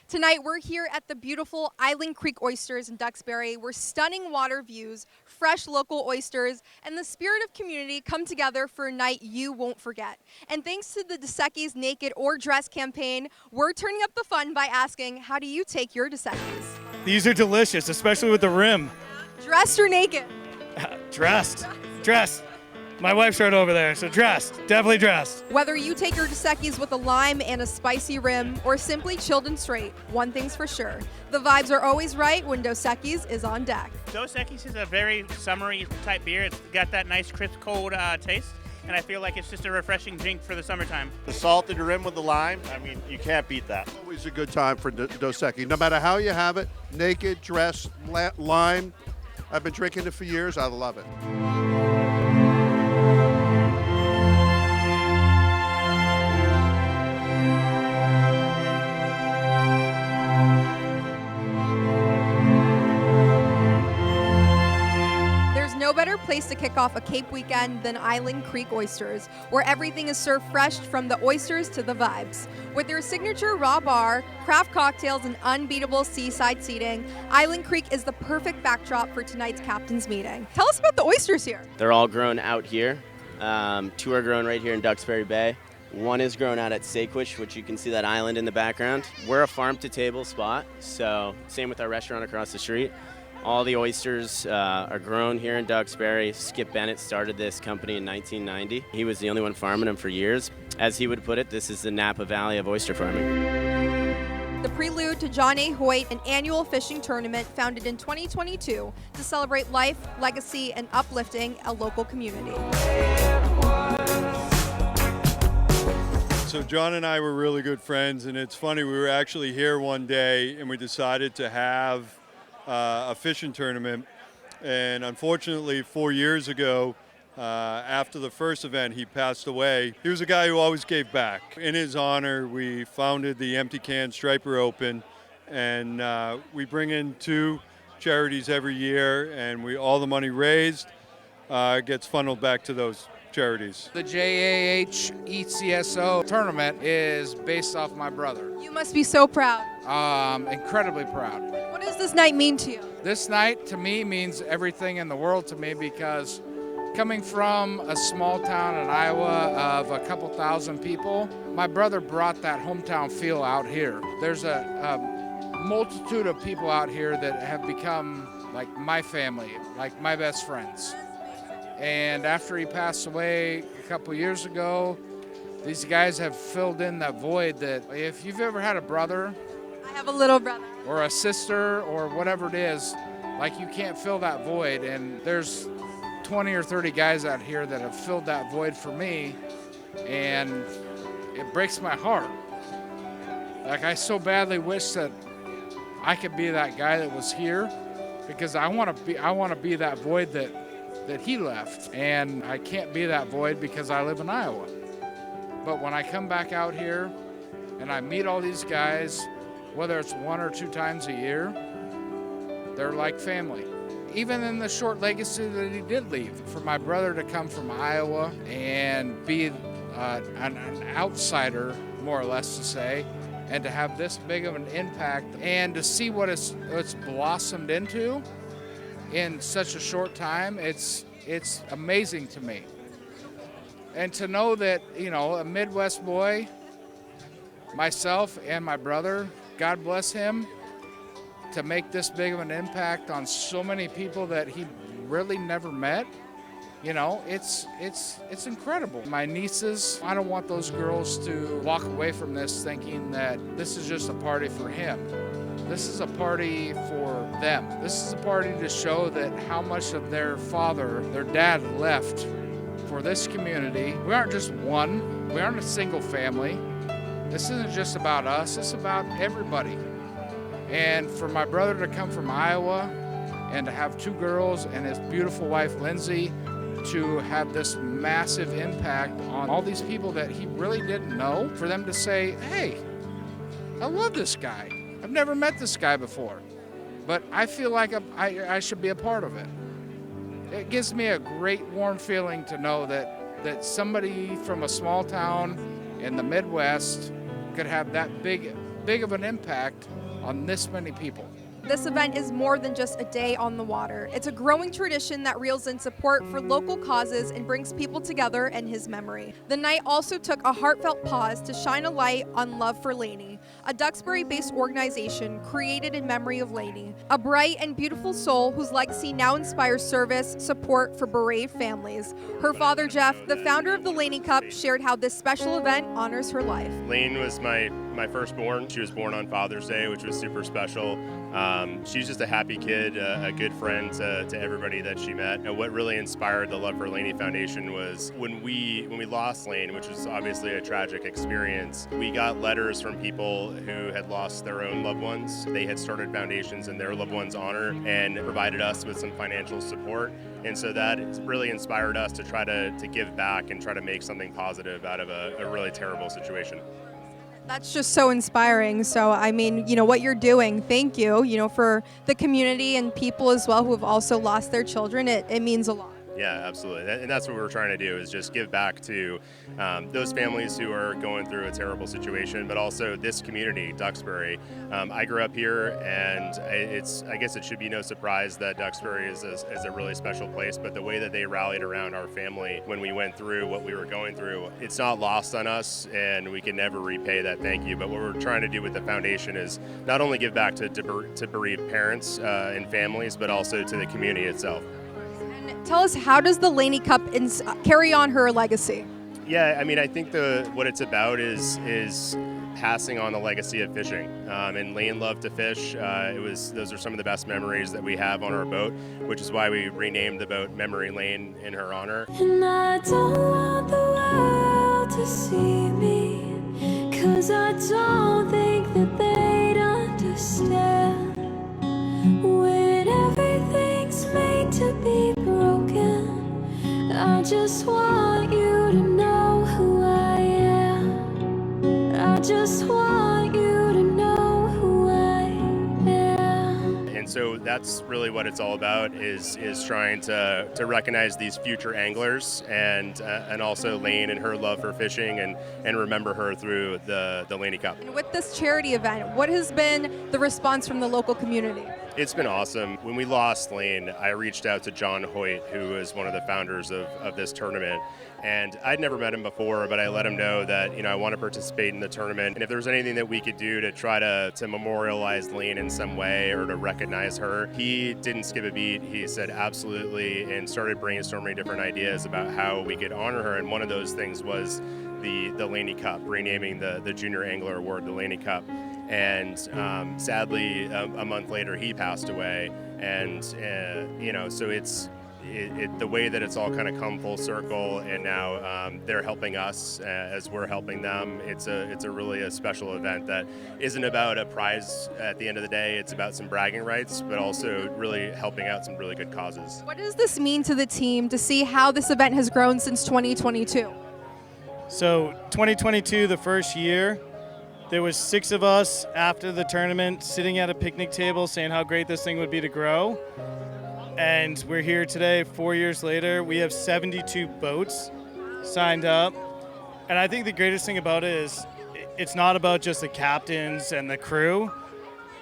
Tonight, we're here at the beautiful Island Creek Oysters in Duxbury, where stunning water views, fresh local oysters, and the spirit of community come together for a night you won't forget. And thanks to the Equis Naked or Dress campaign, we're turning up the fun by asking, how do you take your Equis? These are delicious, especially with the rim. Dressed or naked? Dressed. Dressed. My wife's right over there, so dressed. Definitely dressed. Whether you take your Equis with a lime and a spicy rim, or simply chilled and straight, one thing's for sure. The vibes are always right when Dos Equis is on deck. Dos Equis is a very summery type beer. It's got that nice crisp cold taste, and I feel like it's just a refreshing drink for the summertime. The salted rim with the lime, I mean, you can't beat that. Always a good time for Dos Equis. No matter how you have it, naked, dressed, lime. I've been drinking it for years. I love it. No better place to kick off a Cape weekend than Island Creek Oysters, where everything is served fresh from the oysters to the vibes. With their signature raw bar, craft cocktails, and unbeatable seaside seating, Island Creek is the perfect backdrop for tonight's captain's meeting. Tell us about the oysters here. They're all grown out here. Two are grown right here in Duxbury Bay. One is grown out at Equis, which you can see that island in the background. We're a farm-to-table spot, so same with our restaurant across the street. All the oysters are grown here in Duxbury. Skip Bennett started this company in 1990. He was the only one farming them for years. As he would put it, this is the Napa Valley of oyster farming. The prelude to John A. Hoyt, an annual fishing tournament founded in 2022 to celebrate life, legacy, and uplifting a local community. So John and I were really good friends, and it's funny, we were actually here one day and we decided to have a fishing tournament, and unfortunately 4 years ago, after the first event, he passed away. He was a guy who always gave back. In his honor, we founded the Empty Can Striper Open, and we bring in 2 charities every year, and all the money raised gets funneled back to those charities. The JAH ECSO tournament is based off my brother. You must be so proud. Incredibly proud. What does this night mean to you? This night to me means everything in the world to me, because coming from a small town in Iowa of a couple thousand people, my brother brought that hometown feel out here. There's a multitude of people out here that have become like my family, like my best friends. And after he passed away a couple years ago, these guys have filled in that void that if you've ever had a brother, I have a little brother, or a sister, or whatever it is, like you can't fill that void. And there's 20 or 30 guys out here that have filled that void for me, and it breaks my heart. Like, I so badly wish that I could be that guy that was here, because I want to be that void that he left, and I can't be that void because I live in Iowa. But when I come back out here and I meet all these guys, whether it's 1 or 2 times a year, they're like family. Even in the short legacy that he did leave, for my brother to come from Iowa and be an outsider, more or less to say, and to have this big of an impact, and to see what it's blossomed into in such a short time, it's amazing to me. And to know that, you know, a Midwest boy, myself and my brother, God bless him, to make this big of an impact on so many people that he really never met, you know, it's incredible. My nieces, I don't want those girls to walk away from this thinking that this is just a party for him. This is a party for them. This is a party to show that how much of their father, their dad, left for this community. We aren't just one. We aren't a single family. This isn't just about us. It's about everybody. And for my brother to come from Iowa and to have 2 girls and his beautiful wife, Lindsay, to have this massive impact on all these people that he really didn't know, for them to say, hey, I love this guy. I've never met this guy before, but I feel like I should be a part of it. It gives me a great warm feeling to know that somebody from a small town in the Midwest could have that big big of an impact on this many people. This event is more than just a day on the water. It's a growing tradition that reels in support for local causes and brings people together in his memory. The night also took a heartfelt pause to shine a light on Love for Laney, a Duxbury-based organization created in memory of Laney, a bright and beautiful soul whose legacy now inspires service, support for bereaved families. Her father, Jeff, the founder of the Laney Cup, shared how this special event honors her life. Lane was my firstborn. She was born on Father's Day, which was super special. She's just a happy kid, a good friend to everybody that she met. And what really inspired the Love for Laney Foundation was when we lost Lane, which was obviously a tragic experience, we got letters from people who had lost their own loved ones. They had started foundations in their loved ones' honor and provided us with some financial support. And so that really inspired us to try to give back and try to make something positive out of a really terrible situation. That's just so inspiring. So, I mean, what you're doing, thank you, for the community and people as well who have also lost their children. It means a lot. Yeah, absolutely. And that's what we're trying to do, is just give back to those families who are going through a terrible situation, but also this community, Duxbury. I grew up here, and I guess it should be no surprise that Duxbury is a really special place, but the way that they rallied around our family when we went through what we were going through, it's not lost on us, and we can never repay that thank you. But what we're trying to do with the foundation is not only give back to bereaved parents and families, but also to the community itself. Tell us, how does the Laney Cup carry on her legacy? Yeah, I mean, I think what it's about is passing on the legacy of fishing. And Lane loved to fish. Those are some of the best memories that we have on our boat, which is why we renamed the boat Memory Lane in her honor. And I don't want the world to see me, 'cause I don't think that they'd understand when everything's made to be broken. I just want you to know who I am. I just want you to know who I am. And so that's really what it's all about, is trying to recognize these future anglers and also Lane and her love for fishing and remember her through the Laney Cup. And with this charity event, what has been the response from the local community? It's been awesome. When we lost Lane, I reached out to John Hoyt, who is one of the founders of this tournament. And I'd never met him before, but I let him know that, I want to participate in the tournament. And if there was anything that we could do to try to memorialize Lane in some way or to recognize her, he didn't skip a beat. He said absolutely, and started brainstorming different ideas about how we could honor her. And one of those things was the Laney Cup, renaming the Junior Angler Award the Laney Cup. And sadly, a month later, he passed away. And so it's the way that it's all kind of come full circle, and now they're helping us as we're helping them. It's a really special event that isn't about a prize at the end of the day. It's about some bragging rights, but also really helping out some really good causes. What does this mean to the team to see how this event has grown since 2022? So 2022, the first year, there was 6 of us after the tournament sitting at a picnic table saying how great this thing would be to grow. And we're here today, 4 years later. We have 72 boats signed up. And I think the greatest thing about it is it's not about just the captains and the crew.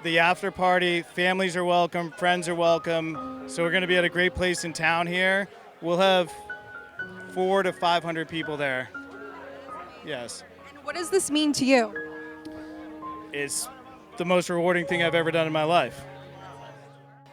The after party, families are welcome, friends are welcome. So we're going to be at a great place in town here. We'll have 400 to 500 people there. Yes. And what does this mean to you? It's the most rewarding thing I've ever done in my life.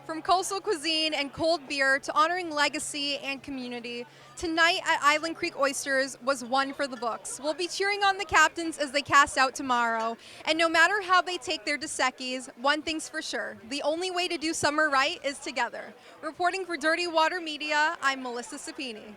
From coastal cuisine and cold beer to honoring legacy and community, tonight at Island Creek Oysters was one for the books. We'll be cheering on the captains as they cast out tomorrow. And no matter how they take their Dosecki's, one thing's for sure: the only way to do summer right is together. Reporting for Dirty Water Media, I'm Melissa Sapini.